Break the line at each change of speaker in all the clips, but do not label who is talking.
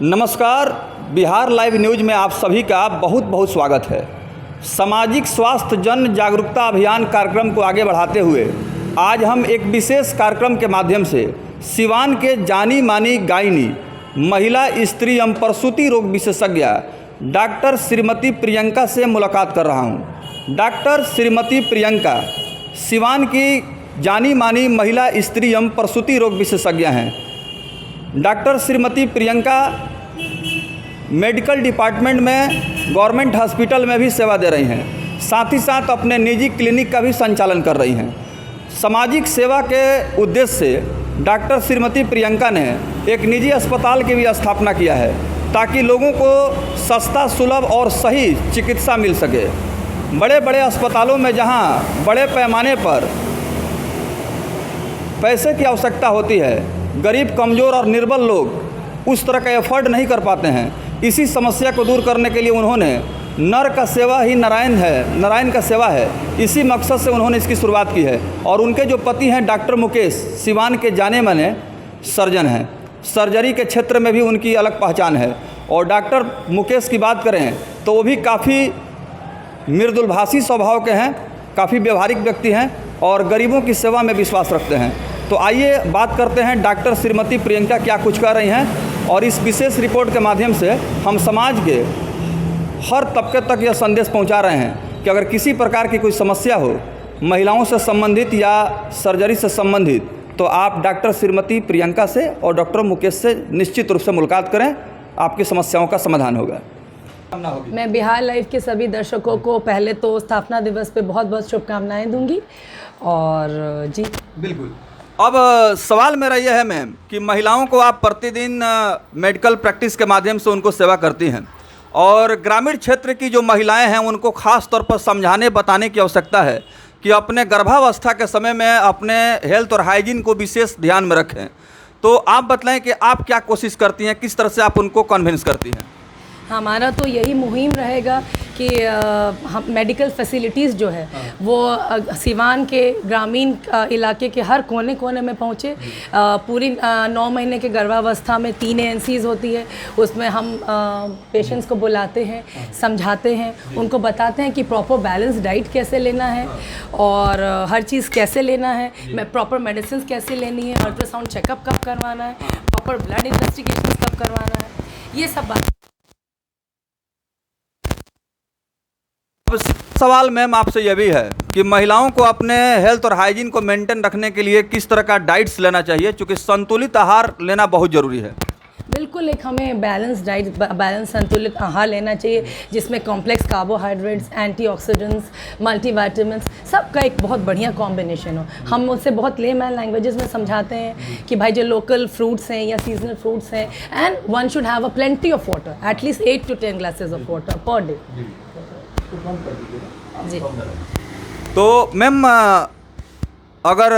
नमस्कार, Bihar live news में आप सभी का बहुत बहुत स्वागत है। सामाजिक स्वास्थ्य जन जागरूकता अभियान कार्यक्रम को आगे बढ़ाते हुए आज हम एक विशेष कार्यक्रम के माध्यम से सिवान के जानी मानी गायनी, महिला, स्त्री एवं प्रसूति रोग विशेषज्ञ डॉक्टर श्रीमती प्रियंका से मुलाकात कर रहा हूं। डॉक्टर श्रीमती प्रियंका सिवान की जानी मानी महिला, स्त्री एवं प्रसूति रोग विशेषज्ञ हैं। Doctor Shrimati Priyanka medical department में गवर्नमेंट हॉस्पिटल में भी सेवा दे रही हैं, साथ ही साथ अपने निजी क्लिनिक का भी संचालन कर रही हैं। सामाजिक सेवा के उद्देश्य से डॉक्टर श्रीमती प्रियंका ने एक निजी अस्पताल की भी स्थापना किया है ताकि लोगों को सस्ता, सुलभ और सही चिकित्सा मिल सके। बड़े बड़े अस्पतालों में जहां बड़े पैमाने पर पैसे की आवश्यकता होती है, गरीब, कमज़ोर और निर्बल लोग उस तरह का एफर्ट नहीं कर पाते हैं। इसी समस्या को दूर करने के लिए उन्होंने नर का सेवा ही नारायण है, नारायण का सेवा है, इसी मकसद से उन्होंने इसकी शुरुआत की है। और उनके जो पति हैं डॉक्टर मुकेश, सिवान के जाने माने सर्जन हैं। सर्जरी के क्षेत्र में भी उनकी अलग पहचान है। और डॉक्टर मुकेश की बात करें तो वो भी काफ़ी मृदुलभाषी स्वभाव के हैं, काफ़ी व्यवहारिक व्यक्ति हैं और गरीबों की सेवा में विश्वास रखते हैं। तो आइए बात करते हैं डॉक्टर श्रीमती प्रियंका क्या कुछ कर रही हैं, और इस विशेष रिपोर्ट के माध्यम से हम समाज के हर तबके तक यह संदेश पहुंचा रहे हैं कि अगर किसी प्रकार की कोई समस्या हो, महिलाओं से संबंधित या सर्जरी से संबंधित, तो आप डॉक्टर श्रीमती प्रियंका से और डॉक्टर मुकेश से निश्चित रूप से मुलाकात करें, आपकी समस्याओं का समाधान होगा।
मैं बिहार लाइव के सभी दर्शकों को पहले तो स्थापना दिवस पे बहुत बहुत शुभकामनाएं दूंगी। और जी
बिल्कुल। अब सवाल मेरा यह है मैम कि महिलाओं को आप प्रतिदिन मेडिकल प्रैक्टिस के माध्यम से उनको सेवा करती हैं, और ग्रामीण क्षेत्र की जो महिलाएं हैं उनको ख़ास तौर पर समझाने बताने की आवश्यकता है कि अपने गर्भावस्था के समय में अपने हेल्थ और हाइजीन को विशेष ध्यान में रखें। तो आप बतलाएं कि आप क्या कोशिश करती हैं, किस तरह से आप उनको कन्विंस करती हैं?
हमारा तो यही मुहिम रहेगा कि हम मेडिकल फैसिलिटीज़ जो है वो सिवान के ग्रामीण इलाके के हर कोने कोने में पहुँचे। पूरी 9 महीने के गर्भावस्था में 3 ANCs होती है, उसमें हम पेशेंट्स को बुलाते हैं, समझाते हैं, उनको बताते हैं कि प्रॉपर बैलेंस डाइट कैसे लेना है और हर चीज़ कैसे लेना है, प्रॉपर मेडिसिन कैसे लेनी है, अल्ट्रासाउंड चेकअप कब करवाना है, प्रॉपर ब्लड इन्वेस्टिगेशन कब करवाना है, ये सब बात।
सवाल मैम आपसे यह भी है कि महिलाओं को अपने हेल्थ और हाइजीन को मेंटेन रखने के लिए किस तरह का डाइट्स लेना चाहिए, क्योंकि संतुलित आहार लेना बहुत ज़रूरी है।
बिल्कुल, एक हमें बैलेंस डाइट, बैलेंस संतुलित आहार लेना चाहिए जिसमें कॉम्प्लेक्स कार्बोहाइड्रेट्स, एंटीऑक्सीडेंट्स, मल्टीविटामिन्स, सबका एक बहुत बढ़िया कॉम्बिनेशन हो। हम उससे बहुत लेमैन लैंग्वेजेस में समझाते हैं कि भाई जो लोकल फ्रूट्स हैं या सीजनल फ्रूट्स हैं, and one should have a plenty of water, at least 8 to 10 glasses of water per day. जी।
तो मैम अगर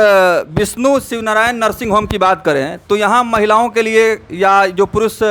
विष्णु शिवनारायण नर्सिंग होम की बात करें तो यहाँ महिलाओं के लिए या जो पुरुष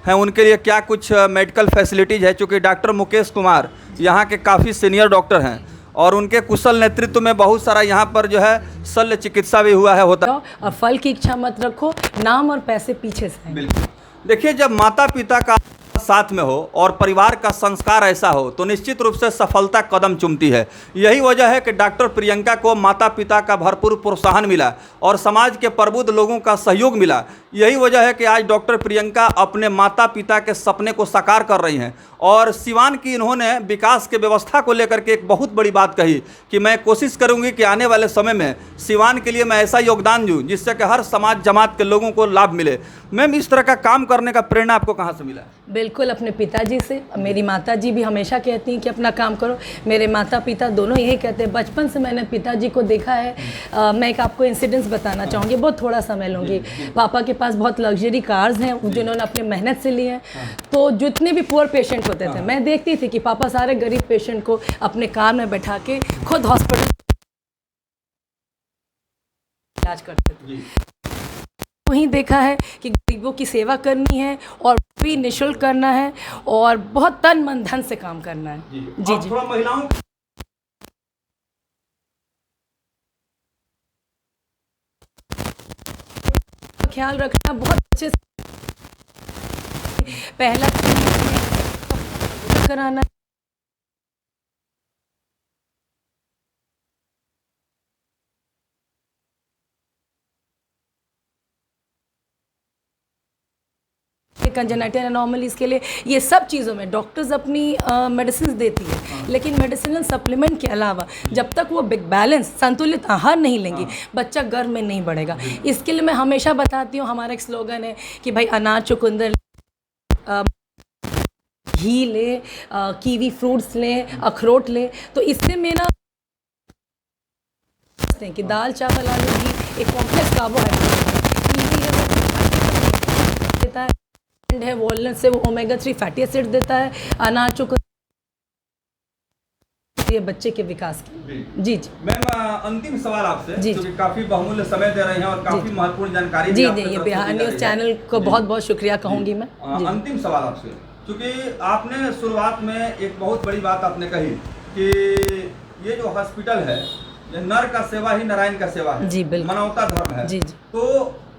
हैं उनके लिए क्या कुछ मेडिकल फैसिलिटीज़ है? क्योंकि डॉक्टर मुकेश कुमार यहाँ के काफ़ी सीनियर डॉक्टर हैं और उनके कुशल नेतृत्व में बहुत सारा यहाँ पर जो है शल्य चिकित्सा भी हुआ है होता।
और फल की इच्छा मत रखो, नाम और पैसे पीछे से।
बिल्कुल। देखिए, जब माता पिता का साथ में हो और परिवार का संस्कार ऐसा हो तो निश्चित रूप से सफलता कदम चूमती है। यही वजह है कि डॉक्टर प्रियंका को माता पिता का भरपूर प्रोत्साहन मिला और समाज के प्रबुद्ध लोगों का सहयोग मिला। यही वजह है कि आज डॉक्टर प्रियंका अपने माता पिता के सपने को साकार कर रही हैं। और सिवान की इन्होंने विकास के व्यवस्था को लेकर के एक बहुत बड़ी बात कही कि मैं कोशिश करूंगी कि आने वाले समय में सिवान के लिए मैं ऐसा योगदान दूं जिससे कि हर समाज जमात के लोगों को लाभ मिले। मैम, इस तरह का काम करने का प्रेरणा आपको कहाँ से मिला?
बिल्कुल, अपने पिताजी से। मेरी माताजी भी हमेशा कहती हैं कि अपना काम करो। मेरे माता पिता दोनों यही कहते हैं। बचपन से मैंने पिताजी को देखा है। मैं एक आपको इंसिडेंस बताना चाहूँगी, बहुत थोड़ा समय लूँगी। पापा के पास बहुत लग्जरी कार्स हैं जिन्होंने अपनी मेहनत से लिए हैं। तो जितने भी पुअर पेशेंट होते थे, मैं देखती थी कि पापा सारे गरीब पेशेंट को अपने कार में बैठा के खुद हॉस्पिटल इलाज करते थे। वहीं देखा है कि गरीबों की सेवा करनी है और भी निःशुल्क करना है और बहुत तन मन धन से काम करना है। जी जी।
थोड़ा महिलाओं
ख्याल रखना बहुत अच्छे से पहला कराना कंजेनाइटल एनॉमलीज के लिए, ये सब चीज़ों में डॉक्टर्स अपनी मेडिसिन देती है, लेकिन मेडिसिनल सप्लीमेंट के अलावा जब तक वो बिग बैलेंस संतुलित आहार नहीं लेंगी बच्चा गर्भ में नहीं बढ़ेगा। इसके लिए मैं हमेशा बताती हूँ, हमारा एक स्लोगन है कि भाई अनाज चुकंदर घी ले, कीवी फ्रूट्स लें, अखरोट लें, तो इससे मेरा कि दाल चावल आलू घी एक कॉम्प्लेक्स कार्बोहाइड्रेट देता है, वॉलनट से वो ओमेगा 3 फैटी एसिड देता है, अनाज चुकंदर ये बच्चे के विकास की। जी जी
मैम, अंतिम सवाल आपसे,
जी,
क्योंकि काफी बहुमूल्य समय दे रहे हैं और काफी महत्वपूर्ण जानकारी
जी
भी
जी,
आपकी
ये
तरफ से
बिहार
दी जा
न्यूज़
रही है।
चैनल को
जी।
बहुत बहुत शुक्रिया कहूँगी मैं। जी।
अंतिम सवाल आपसे, क्योंकि आपने शुरुआत में एक बहुत बड़ी बात आपने कही कि ये जो हॉस्पिटल है ये नर का सेवा ही नारायण का सेवा है,
जी, बिल्कुल।
मानवता धर्म है।
जी, जी।
तो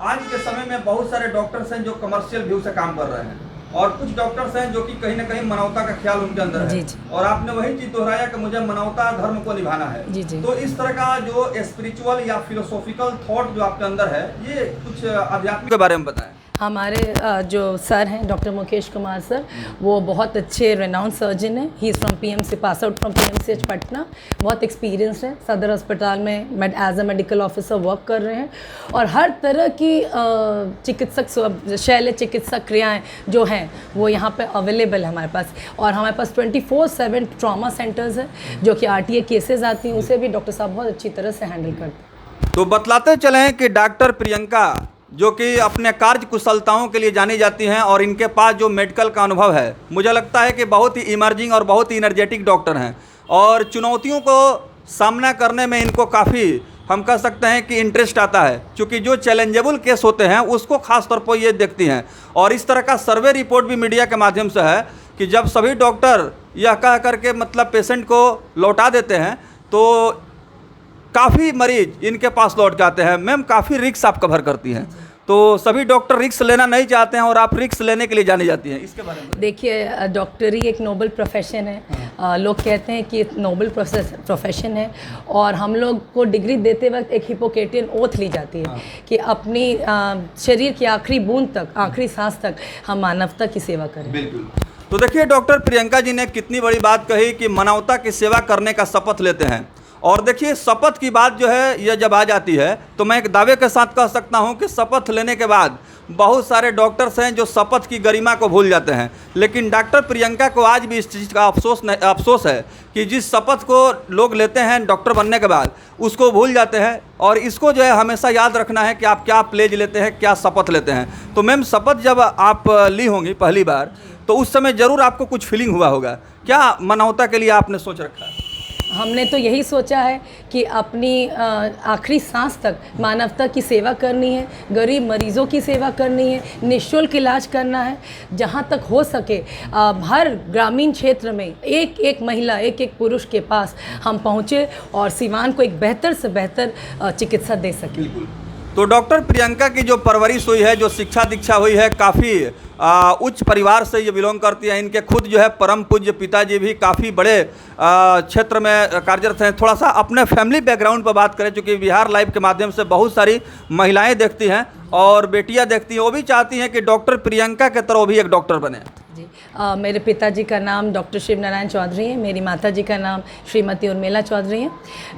आज के समय में बहुत सारे डॉक्टर्स हैं जो कमर्शियल व्यू से काम कर रहे हैं और कुछ डॉक्टर्स हैं जो कि कहीं ना कहीं मानवता का ख्याल उनके अंदर है।
जी, जी।
और आपने वही चीज दोहराया कि मुझे मानवता धर्म को निभाना है।
जी, जी।
तो इस तरह का जो स्पिरिचुअल या फिलोसॉफिकल थॉट जो आपके अंदर है, ये कुछ आध्यात्मिक के बारे में बताएं।
हमारे जो सर हैं डॉक्टर मुकेश कुमार सर, वो बहुत अच्छे रेनाउंड सर्जन हैं। He is from PMC, pass out from PMCH Patna, बहुत एक्सपीरियंस्ड है, सदर अस्पताल में as a medical officer work कर रहे हैं और हर तरह की चिकित्सक शैल्य चिकित्सक क्रियाएं जो हैं वो यहाँ पे अवेलेबल है हमारे पास। और हमारे पास 24/7 ट्रॉमा सेंटर्स है, जो कि आरटीए केसेस आती हैं उसे भी डॉक्टर साहब बहुत अच्छी तरह से हैंडल करते हैं।
तो बतलाते चलें कि डॉक्टर प्रियंका जो कि अपने कार्य कुशलताओं के लिए जानी जाती हैं और इनके पास जो मेडिकल का अनुभव है, मुझे लगता है कि बहुत ही इमर्जिंग और बहुत ही एनर्जेटिक डॉक्टर हैं और चुनौतियों को सामना करने में इनको काफ़ी, हम कह सकते हैं कि इंटरेस्ट आता है, क्योंकि जो चैलेंजेबल केस होते हैं उसको खास तौर पर ये देखती हैं। और इस तरह का सर्वे रिपोर्ट भी मीडिया के माध्यम से है कि जब सभी डॉक्टर यह कह करके मतलब पेशेंट को लौटा देते हैं तो काफ़ी मरीज इनके पास लौट जाते हैं। मैम, काफ़ी रिस्क आप कवर करती हैं, तो सभी डॉक्टर रिस्क लेना नहीं चाहते हैं और आप रिस्क लेने के लिए जानी जाती हैं, इसके बारे में
देखिए, डॉक्टरी एक नोबल प्रोफेशन है। लोग कहते हैं कि नोबल प्रोफेशन है और हम लोग को डिग्री देते वक्त एक हिपोक्रेटियन ओथ ली जाती है कि अपनी शरीर की आखिरी बूंद तक, आखिरी सांस तक हम मानवता की सेवा करें।
बिल्कुल। तो देखिए, डॉक्टर प्रियंका जी ने कितनी बड़ी बात कही कि मानवता की सेवा करने का शपथ लेते हैं। और देखिए, शपथ की बात जो है यह जब आ जाती है तो मैं एक दावे के साथ कह सकता हूं कि शपथ लेने के बाद बहुत सारे डॉक्टर्स हैं जो शपथ की गरिमा को भूल जाते हैं, लेकिन डॉक्टर प्रियंका को आज भी इस चीज़ का अफसोस है कि जिस शपथ को लोग लेते हैं डॉक्टर बनने के बाद उसको भूल जाते हैं। और इसको जो है हमेशा याद रखना है कि आप क्या प्लेज लेते हैं, क्या शपथ लेते हैं। तो मैम, शपथ जब आप ली होंगी पहली बार तो उस समय ज़रूर आपको कुछ फीलिंग हुआ होगा, क्या मानवता के लिए आपने सोच रखा है?
हमने तो यही सोचा है कि अपनी आखिरी सांस तक मानवता की सेवा करनी है, गरीब मरीज़ों की सेवा करनी है, निःशुल्क इलाज करना है। जहाँ तक हो सके हर ग्रामीण क्षेत्र में एक एक महिला, एक एक पुरुष के पास हम पहुँचे और सीवान को एक बेहतर से बेहतर चिकित्सा दे सकें।
तो डॉक्टर प्रियंका की जो परवरिश हुई है, जो शिक्षा दीक्षा हुई है, काफ़ी उच्च परिवार से ये बिलोंग करती है। इनके खुद जो है परम पूज्य पिताजी भी काफ़ी बड़े क्षेत्र में कार्यरत हैं। थोड़ा सा अपने फैमिली बैकग्राउंड पर बात करें, चूँकि बिहार लाइव के माध्यम से बहुत सारी महिलाएं देखती हैं और बेटियां देखती हैं, वो भी चाहती हैं कि डॉक्टर प्रियंका के तरह वो भी एक डॉक्टर बने।
जी, मेरे पिताजी का नाम डॉक्टर शिव नारायण चौधरी है, मेरी माताजी का नाम श्रीमती उर्मिला चौधरी है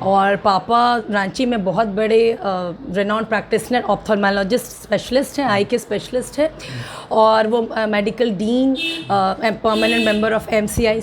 और पापा रांची में बहुत बड़े रेनाउंड प्रैक्टिशनर ऑप्थेल्मोलॉजिस्ट स्पेशलिस्ट हैं, आई के स्पेशलिस्ट है और वो medical dean, permanent member of MCI